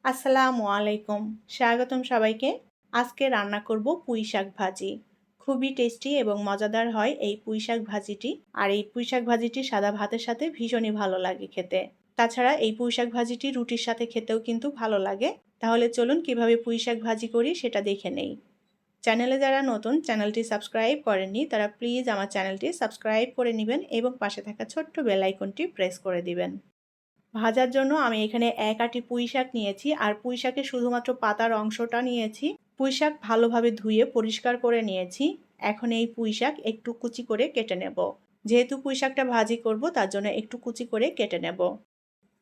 আসসালামু আলাইকুম। স্বাগতম সবাইকে। আজকে রান্না করব পুঁইশাক ভাজি। খুবই টেস্টি এবং মজাদার হয় এই পুঁইশাক ভাজিটি। আর এই পুঁইশাক ভাজিটি সাদা ভাতের সাথে ভীষণই ভালো লাগে খেতে। তাছাড়া এই পুঁইশাক ভাজিটি রুটির সাথে খেতেও কিন্তু ভালো লাগে। তাহলে চলুন কিভাবে পুঁইশাক ভাজি করি সেটা দেখে নেই। চ্যানেলে যারা নতুন, চ্যানেলটি সাবস্ক্রাইব করেননি তারা প্লিজ আমার চ্যানেলটি সাবস্ক্রাইব করে নেবেন এবং পাশে থাকা ছোট্ট বেল আইকনটি প্রেস করে দিবেন। ভাজার জন্য আমি এখানে ১ আঁটি পুঁইশাক নিয়েছি আর পুঁইশাকের শুধুমাত্র পাতার অংশটা নিয়েছি। পুঁইশাক ভালোভাবে ধুয়ে পরিষ্কার করে নিয়েছি। এখন এই পুঁইশাক একটু কুচি করে কেটে নেব। যেহেতু পুঁইশাকটা ভাজি করব তার জন্য একটু কুচি করে কেটে নেব।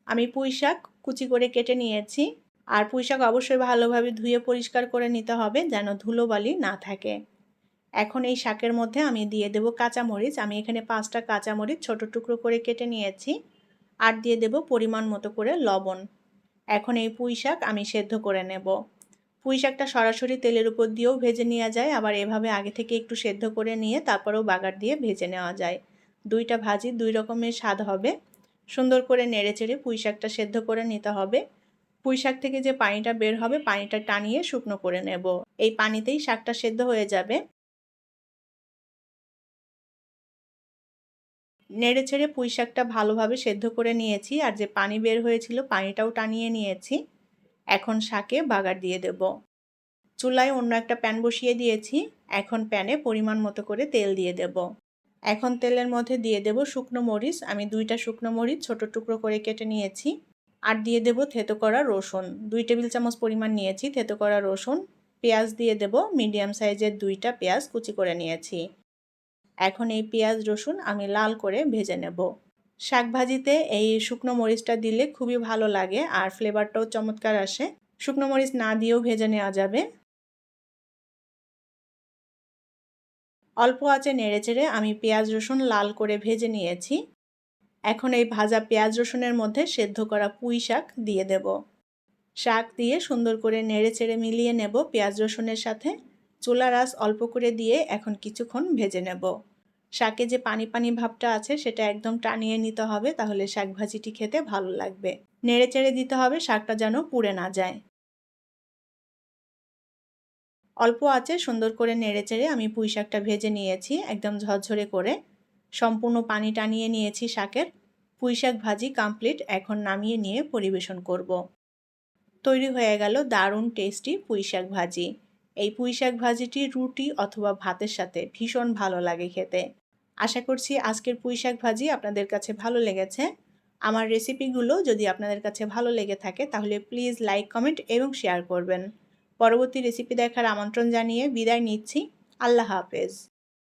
আমি পুঁইশাক কুচি করে কেটে নিয়েছি। আর পুঁইশাক অবশ্যই ভালোভাবে ধুয়ে পরিষ্কার করে নিতে হবে যেন ধুলোবালি না থাকে। এখন এই শাকের মধ্যে আমি দিয়ে দেব কাঁচামরিচ। আমি এখানে ৫টা কাঁচামরিচ ছোট টুকরো করে কেটে নিয়েছি। আর দিয়ে দেব পরিমাণ মতো করে লবণ। এখন এই পুঁইশাক আমি সেদ্ধ করে নেব। পুঁইশাকটা সরাসরি তেলের উপর দিয়েও ভেজে নেওয়া যায়, আবার এভাবে আগে থেকে একটু সেদ্ধ করে নিয়ে তারপরেও বাগার দিয়ে ভেজে নেওয়া যায়। দুইটা ভাজি দুই রকমের স্বাদ হবে। সুন্দর করে নেড়েচেড়ে পুঁইশাকটা সেদ্ধ করে নিতে হবে। পুঁইশাক থেকে যে পানিটা বের হবে পানিটা টানিয়ে শুকনো করে নেব। এই পানিতেই শাকটা সেদ্ধ হয়ে যাবে। নেড়েচেড়ে পুঁইশাকটা ভালোভাবে সেদ্ধ করে নিয়েছি আর যে পানি বের হয়েছিল পানিটাও টানিয়ে নিয়েছি। এখন শাকে বাগার দিয়ে দেব। চুলায় অন্য একটা প্যান বসিয়ে দিয়েছি। এখন প্যানে পরিমাণ মতো করে তেল দিয়ে দেব। এখন তেলের মধ্যে দিয়ে দেব শুকনো মরিচ। আমি 2টা শুকনো মরিচ ছোট টুকরো করে কেটে নিয়েছি। আর দিয়ে দেব থেতো করা রসুন। 2 টেবিল চামচ পরিমাণ নিয়েছি থেতো করা রসুন। পেঁয়াজ দিয়ে দেব, মিডিয়াম সাইজের 2টা পেঁয়াজ কুচি করে নিয়েছি। এখন এই পেঁয়াজ রসুন আমি লাল করে ভেজে নেব। শাক ভাজিতে এই শুকনো মরিচটা দিলে খুবই ভালো লাগে আর ফ্লেভারটাও চমৎকার আসে। শুকনো মরিচ না দিয়েও ভেজে নেওয়া যাবে। অল্প আঁচে নেড়েচেড়ে আমি পেঁয়াজ রসুন লাল করে ভেজে নিয়েছি। এখন এই ভাজা পেঁয়াজ রসুনের মধ্যে সেদ্ধ করা পুঁই শাক দিয়ে দেব। শাক দিয়ে সুন্দর করে নেড়েচেড়ে মিলিয়ে নেব পেঁয়াজ রসুনের সাথে। চুলার আঁচ অল্প করে দিয়ে এখন কিছুক্ষণ ভেজে নেব। শাকে যে পানি পানি ভাবটা আছে সেটা একদম টানিয়ে নিতে হবে, তাহলে শাক ভাজিটি খেতে ভালো লাগবে। নেড়েচেড়ে দিতে হবে শাকটা যেন পুড়ে না যায়। অল্প আঁচে সুন্দর করে নেড়েচেড়ে আমি পুঁই শাকটা ভেজে নিয়েছি একদম ঝরঝরে করে। সম্পূর্ণ পানি টানিয়ে নিয়েছি শাকের। পুঁই শাক ভাজি কমপ্লিট। এখন নামিয়ে নিয়ে পরিবেশন করব। তৈরি হয়ে গেল দারুণ টেস্টি পুঁইশাক ভাজি। এই পুঁইশাক ভাজিটি রুটি অথবা ভাতের সাথে ভীষণ ভালো লাগে খেতে। আশা করছি আজকের পুঁইশাক ভাজি আপনাদের কাছে ভালো লেগেছে। আমার রেসিপিগুলো যদি আপনাদের কাছে ভালো লেগে থাকে তাহলে প্লিজ লাইক, কমেন্ট এবং শেয়ার করবেন। পরবর্তী রেসিপি দেখার আমন্ত্রণ জানিয়ে বিদায় নিচ্ছি। আল্লাহ হাফেজ।